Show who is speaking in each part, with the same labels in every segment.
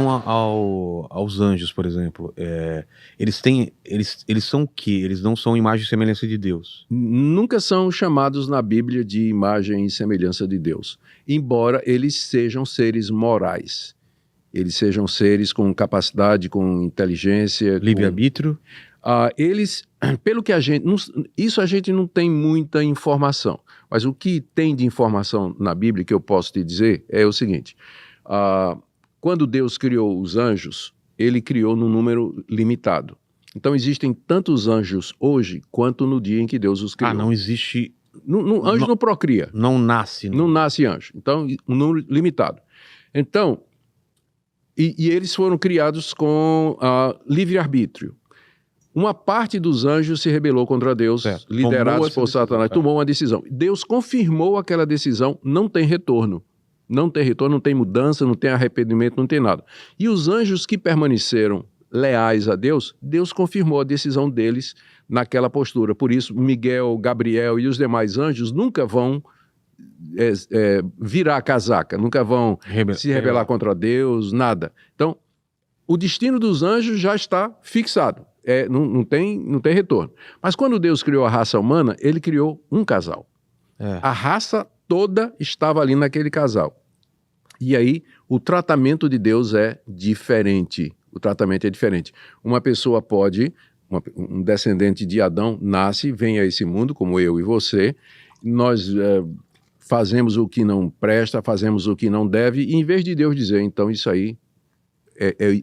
Speaker 1: relação aos anjos, por exemplo, eles são o quê? Eles não são imagem e semelhança de Deus.
Speaker 2: Nunca são chamados na Bíblia de imagem e semelhança de Deus, embora eles sejam seres morais. Eles sejam seres com capacidade, com inteligência.
Speaker 1: Livre-arbítrio?
Speaker 2: Eles, pelo que a gente... Isso a gente não tem muita informação. Mas o que tem de informação na Bíblia que eu posso te dizer é o seguinte. Quando Deus criou os anjos, ele criou num número limitado. Então existem tantos anjos hoje quanto no dia em que Deus os criou.
Speaker 1: Não existe...
Speaker 2: Anjo não procria.
Speaker 1: Não nasce.
Speaker 2: Não nasce anjo. Então, um número limitado. Então... E eles foram criados com livre-arbítrio. Uma parte dos anjos se rebelou contra Deus, liderados por Satanás, tomou uma decisão. Deus confirmou aquela decisão, não tem retorno. Não tem retorno, não tem mudança, não tem arrependimento, não tem nada. E os anjos que permaneceram leais a Deus, Deus confirmou a decisão deles naquela postura. Por isso, Miguel, Gabriel e os demais anjos nunca vão virar a casaca, nunca vão se rebelar contra Deus, nada. Então, o destino dos anjos já está fixado, não tem retorno. Mas quando Deus criou a raça humana, ele criou um casal. A raça toda estava ali naquele casal. E aí, o tratamento de Deus é diferente. O tratamento é diferente. Uma pessoa pode, um descendente de Adão nasce, vem a esse mundo, como eu e você, nós... fazemos o que não presta, fazemos o que não deve, e em vez de Deus dizer, então isso aí,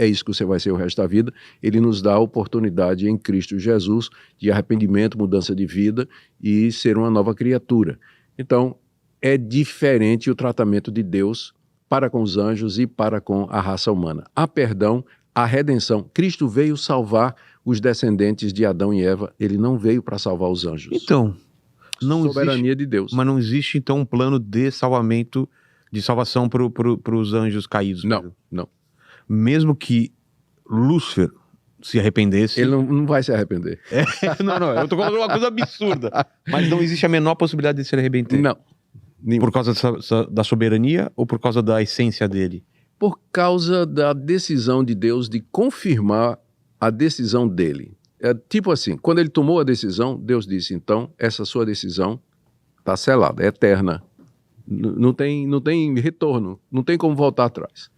Speaker 2: é isso que você vai ser o resto da vida, ele nos dá a oportunidade em Cristo Jesus de arrependimento, mudança de vida e ser uma nova criatura. Então, é diferente o tratamento de Deus para com os anjos e para com a raça humana. Há perdão, há redenção. Cristo veio salvar os descendentes de Adão e Eva, ele não veio para salvar os anjos.
Speaker 1: Então...
Speaker 2: soberania
Speaker 1: existe,
Speaker 2: de Deus.
Speaker 1: Mas não existe, então, um plano de salvação para os anjos caídos?
Speaker 2: Não.
Speaker 1: Mesmo que Lúcifer se arrependesse...
Speaker 2: Ele não vai se arrepender.
Speaker 1: Não, eu tô falando uma coisa absurda. Mas não existe a menor possibilidade de se arrepender?
Speaker 2: Não.
Speaker 1: Por causa da soberania ou por causa da essência dele?
Speaker 2: Por causa da decisão de Deus de confirmar a decisão dele. Tipo assim, quando ele tomou a decisão, Deus disse, então, essa sua decisão está selada, é eterna. Não tem retorno, não tem como voltar atrás.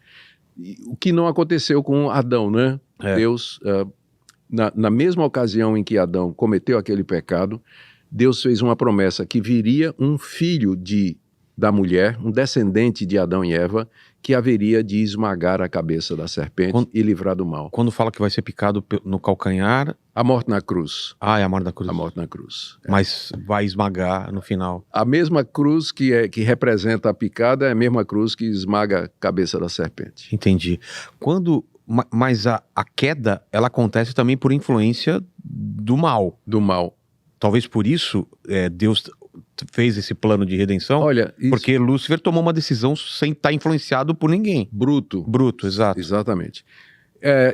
Speaker 2: O que não aconteceu com Adão, né? Deus, na mesma ocasião em que Adão cometeu aquele pecado, Deus fez uma promessa que viria um filho da mulher, um descendente de Adão e Eva, que haveria de esmagar a cabeça da serpente e livrar do mal.
Speaker 1: Quando fala que vai ser picado no calcanhar...
Speaker 2: A morte na cruz.
Speaker 1: É a morte na cruz.
Speaker 2: A morte na cruz.
Speaker 1: Mas vai esmagar no final.
Speaker 2: A mesma cruz que representa a picada é a mesma cruz que esmaga a cabeça da serpente.
Speaker 1: Entendi. Mas a queda, ela acontece também por influência do mal.
Speaker 2: Do mal.
Speaker 1: Talvez por isso Deus fez esse plano de redenção.
Speaker 2: Olha,
Speaker 1: porque Lúcifer tomou uma decisão sem estar influenciado por ninguém.
Speaker 2: Bruto, exato. Exatamente.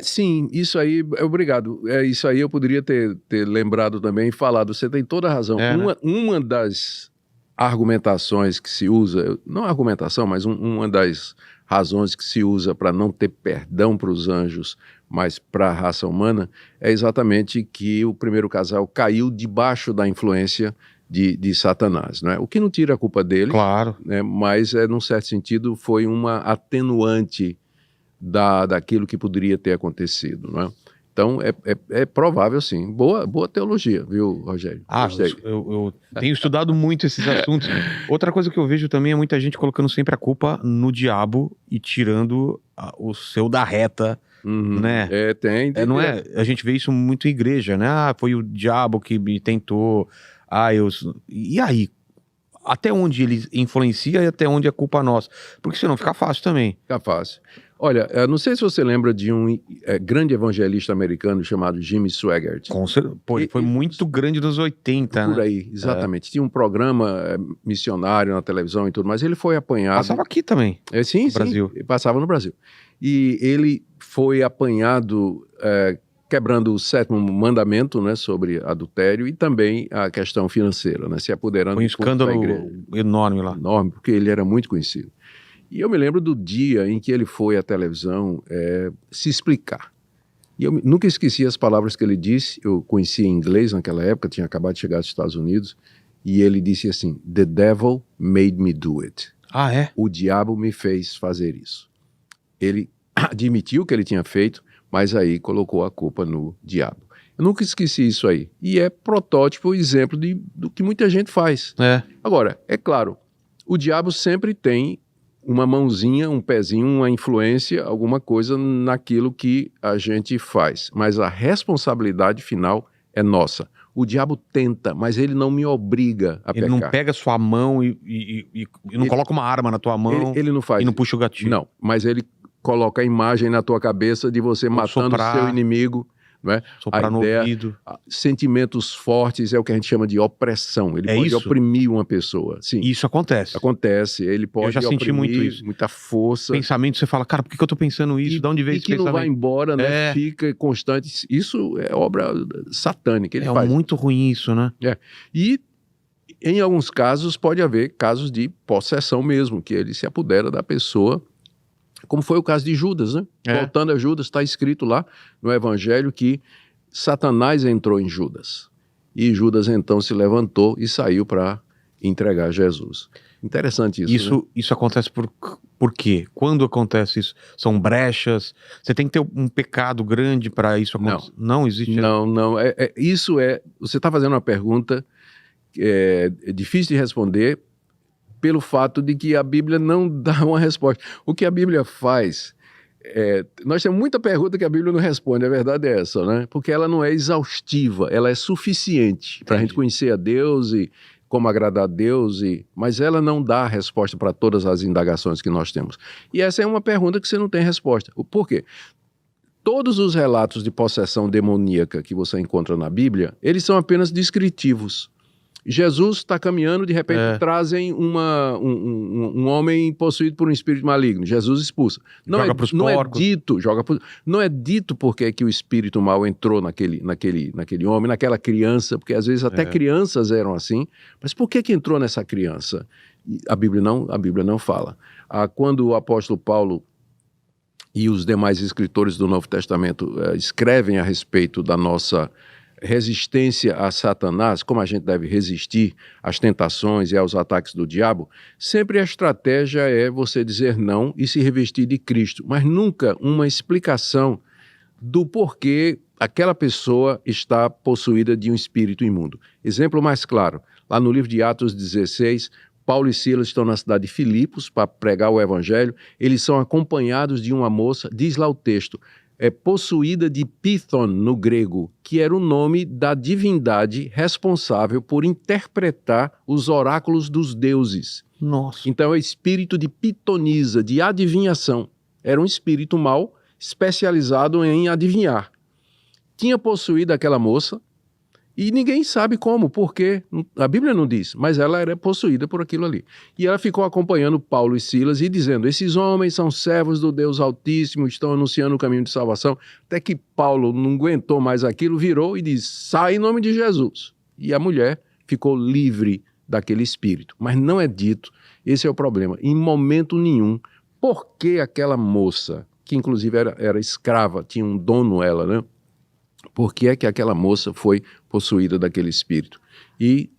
Speaker 2: Sim, isso aí, obrigado. Isso aí eu poderia ter lembrado também e falado. Você tem toda a razão. Uma das argumentações que se usa, não argumentação, mas uma das razões que se usa para não ter perdão para os anjos, mas para a raça humana, é exatamente que o primeiro casal caiu debaixo da influência de Satanás, não é? O que não tira a culpa dele,
Speaker 1: claro,
Speaker 2: né? Mas, num certo sentido, foi uma atenuante daquilo que poderia ter acontecido, não é? Então, é provável, sim. Boa teologia, viu, Rogério?
Speaker 1: Eu tenho estudado muito esses assuntos. Outra coisa que eu vejo também é muita gente colocando sempre a culpa no diabo e tirando o seu da reta, né?
Speaker 2: Tem.
Speaker 1: Não é? A gente vê isso muito em igreja, né? Foi o diabo que me tentou. E aí? Até onde ele influencia e até onde é culpa nossa? Porque senão fica fácil também.
Speaker 2: Fica fácil. Olha, não sei se você lembra de um grande evangelista americano chamado Jimmy Swaggart.
Speaker 1: Ele foi muito grande nos 80,
Speaker 2: por aí, exatamente. Tinha um programa missionário na televisão e tudo, mas ele foi apanhado...
Speaker 1: Passava aqui também,
Speaker 2: sim,
Speaker 1: no Brasil.
Speaker 2: Passava no Brasil. E ele foi apanhado quebrando o 7º mandamento, né, sobre adultério e também a questão financeira, né, se apoderando...
Speaker 1: Foi um escândalo enorme lá.
Speaker 2: Enorme, porque ele era muito conhecido. E eu me lembro do dia em que ele foi à televisão se explicar. E eu nunca esqueci as palavras que ele disse. Eu conhecia em inglês naquela época, tinha acabado de chegar dos Estados Unidos. E ele disse assim: "The devil made me do it."
Speaker 1: Ah, é?
Speaker 2: O diabo me fez fazer isso. Ele admitiu que ele tinha feito, mas aí colocou a culpa no diabo. Eu nunca esqueci isso aí. E é protótipo, exemplo do que muita gente faz. Agora, é claro, o diabo sempre tem uma mãozinha, um pezinho, uma influência, alguma coisa naquilo que a gente faz. Mas a responsabilidade final é nossa. O diabo tenta, mas ele não me obriga a pecar.
Speaker 1: Ele não pega sua mão e não coloca uma arma na tua mão
Speaker 2: ele não faz
Speaker 1: e não puxa o gatilho.
Speaker 2: Não, mas ele coloca a imagem na tua cabeça de você matando o seu inimigo. Não é?
Speaker 1: Soprar no ouvido.
Speaker 2: Sentimentos fortes é o que a gente chama de opressão. Ele pode oprimir uma pessoa. Sim.
Speaker 1: Isso acontece.
Speaker 2: Acontece. Ele pode
Speaker 1: Eu já senti muito isso.
Speaker 2: Muita força.
Speaker 1: Pensamento, você fala, cara, por que eu tô pensando isso? De onde veio esse pensamento?
Speaker 2: E que não vai embora, né? Fica constante. Isso é obra satânica. Ele faz.
Speaker 1: Muito ruim isso, né?
Speaker 2: E em alguns casos pode haver casos de possessão mesmo, que ele se apodera da pessoa. Como foi o caso de Judas, né? Voltando a Judas, está escrito lá no Evangelho que Satanás entrou em Judas. E Judas então se levantou e saiu para entregar Jesus. Interessante isso.
Speaker 1: Né? Isso acontece por quê? Quando acontece isso? São brechas? Você tem que ter um pecado grande para isso acontecer? Não existe?
Speaker 2: Não. Você está fazendo uma pergunta difícil de responder, pelo fato de que a Bíblia não dá uma resposta. O que a Bíblia faz... nós temos muita pergunta que a Bíblia não responde, a verdade é essa, né? Porque ela não é exaustiva, ela é suficiente para a gente conhecer a Deus e como agradar a Deus, mas ela não dá a resposta para todas as indagações que nós temos. E essa é uma pergunta que você não tem resposta. Por quê? Todos os relatos de possessão demoníaca que você encontra na Bíblia, eles são apenas descritivos. Jesus está caminhando, de repente trazem um homem possuído por um espírito maligno. Jesus expulsa. Não é dito porque que o espírito mal entrou naquele homem, naquela criança, porque às vezes até crianças eram assim. Mas por que entrou nessa criança? A Bíblia não fala. Quando o apóstolo Paulo e os demais escritores do Novo Testamento escrevem a respeito da nossa resistência a Satanás, como a gente deve resistir às tentações e aos ataques do diabo, sempre a estratégia é você dizer não e se revestir de Cristo, mas nunca uma explicação do porquê aquela pessoa está possuída de um espírito imundo. Exemplo mais claro, lá no livro de Atos 16, Paulo e Silas estão na cidade de Filipos para pregar o evangelho, eles são acompanhados de uma moça, diz lá o texto, possuída de Python no grego, que era o nome da divindade responsável por interpretar os oráculos dos deuses.
Speaker 1: Nossa.
Speaker 2: Então é espírito de pitonisa, de adivinhação. Era um espírito mau especializado em adivinhar. Tinha possuído aquela moça e ninguém sabe como, porque a Bíblia não diz, mas ela era possuída por aquilo ali. E ela ficou acompanhando Paulo e Silas e dizendo, esses homens são servos do Deus Altíssimo, estão anunciando o caminho de salvação, até que Paulo não aguentou mais aquilo, virou e disse, sai em nome de Jesus. E a mulher ficou livre daquele espírito. Mas não é dito, esse é o problema, em momento nenhum, por que aquela moça, que inclusive era escrava, tinha um dono ela, né? Por que é que aquela moça foi possuída daquele espírito? E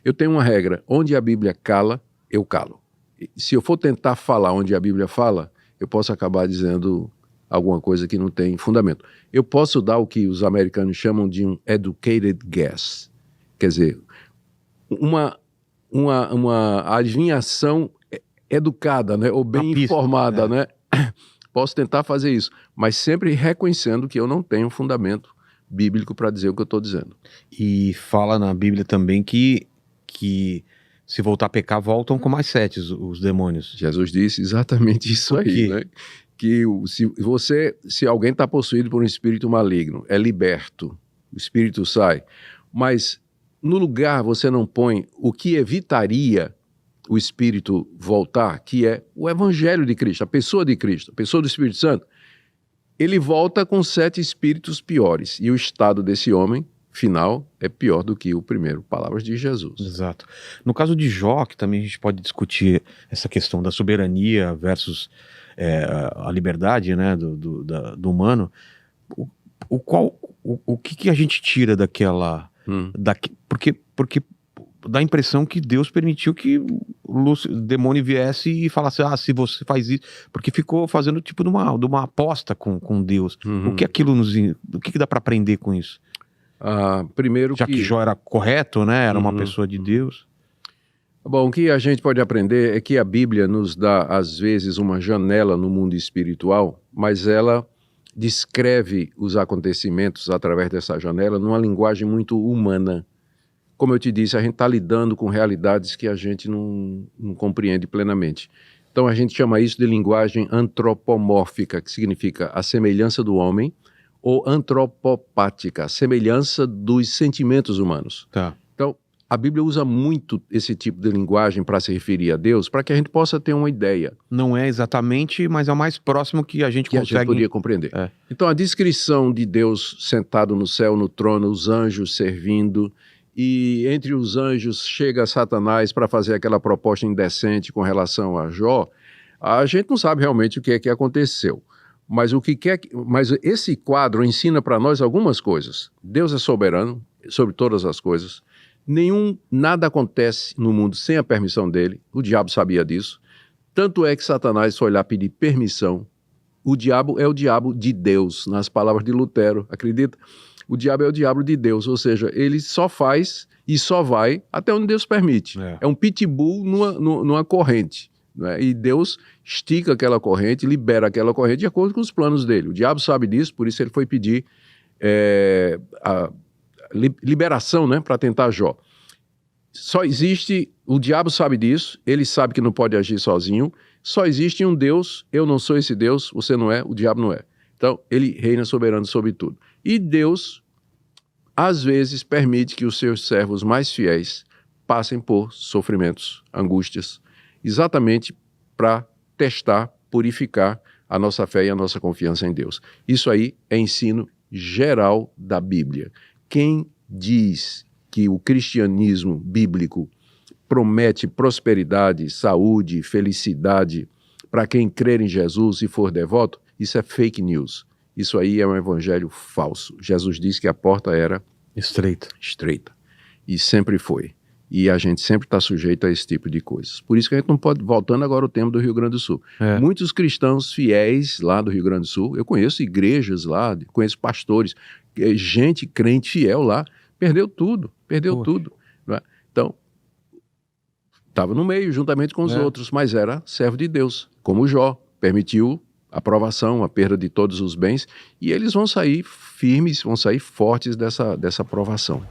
Speaker 2: eu tenho uma regra, onde a Bíblia cala, eu calo. Se eu for tentar falar onde a Bíblia fala, eu posso acabar dizendo alguma coisa que não tem fundamento. Eu posso dar o que os americanos chamam de um educated guess. Quer dizer, uma adivinhação educada, né? Ou bem informada, né? Posso tentar fazer isso, mas sempre reconhecendo que eu não tenho fundamento bíblico para dizer o que eu estou dizendo.
Speaker 1: E fala na Bíblia também que se voltar a pecar, voltam com mais 7 os demônios.
Speaker 2: Jesus disse exatamente isso aí, né? Que se alguém está possuído por um espírito maligno, é liberto, o espírito sai, mas no lugar você não põe o que evitaria o Espírito voltar, que é o Evangelho de Cristo, a pessoa de Cristo, a pessoa do Espírito Santo, ele volta com 7 espíritos piores. E o estado desse homem final é pior do que o primeiro, palavras de Jesus.
Speaker 1: Exato. No caso de Jó, que também a gente pode discutir essa questão da soberania versus a liberdade, né, do humano, o que a gente tira daquela... Porque dá a impressão que Deus permitiu que o demônio viesse e falasse, se você faz isso, porque ficou fazendo tipo de uma aposta com Deus. O que aquilo o que dá para aprender com isso?
Speaker 2: Primeiro
Speaker 1: já que Jó era correto, né? Era uma pessoa de Deus.
Speaker 2: Bom, o que a gente pode aprender é que a Bíblia nos dá, às vezes, uma janela no mundo espiritual, mas ela descreve os acontecimentos através dessa janela numa linguagem muito humana. Como eu te disse, a gente está lidando com realidades que a gente não compreende plenamente. Então a gente chama isso de linguagem antropomórfica, que significa a semelhança do homem, ou antropopática, a semelhança dos sentimentos humanos.
Speaker 1: Tá.
Speaker 2: Então a Bíblia usa muito esse tipo de linguagem para se referir a Deus, para que a gente possa ter uma ideia.
Speaker 1: Não é exatamente, mas é o mais próximo que a gente consegue...
Speaker 2: a gente poderia compreender. Então a descrição de Deus sentado no céu, no trono, os anjos servindo... E entre os anjos chega Satanás para fazer aquela proposta indecente com relação a Jó, a gente não sabe realmente o que é que aconteceu. Mas esse quadro ensina para nós algumas coisas. Deus é soberano sobre todas as coisas. Nada acontece no mundo sem a permissão dele. O diabo sabia disso. Tanto é que Satanás foi lá pedir permissão. O diabo é o diabo de Deus, nas palavras de Lutero, acredita? O diabo é o diabo de Deus, ou seja, ele só faz e só vai até onde Deus permite. É um pitbull numa corrente, né? E Deus estica aquela corrente, libera aquela corrente de acordo com os planos dele. O diabo sabe disso, por isso ele foi pedir a liberação, né, para tentar Jó. Só existe, o diabo sabe disso, ele sabe que não pode agir sozinho, só existe um Deus, eu não sou esse Deus, você não é, o diabo não é. Então, ele reina soberano sobre tudo. E Deus, às vezes, permite que os seus servos mais fiéis passem por sofrimentos, angústias, exatamente para testar, purificar a nossa fé e a nossa confiança em Deus. Isso aí é ensino geral da Bíblia. Quem diz que o cristianismo bíblico promete prosperidade, saúde, felicidade para quem crer em Jesus e for devoto, isso é fake news. Isso aí é um evangelho falso. Jesus disse que a porta era estreita. E sempre foi. E a gente sempre está sujeito a esse tipo de coisas. Por isso que a gente não pode... Voltando agora ao tema do Rio Grande do Sul. Muitos cristãos fiéis lá do Rio Grande do Sul, eu conheço igrejas lá, conheço pastores, gente crente fiel lá, perdeu tudo. Não é? Então, estava no meio, juntamente com os outros, mas era servo de Deus, como Jó, permitiu a provação, a perda de todos os bens, e eles vão sair firmes, vão sair fortes dessa provação.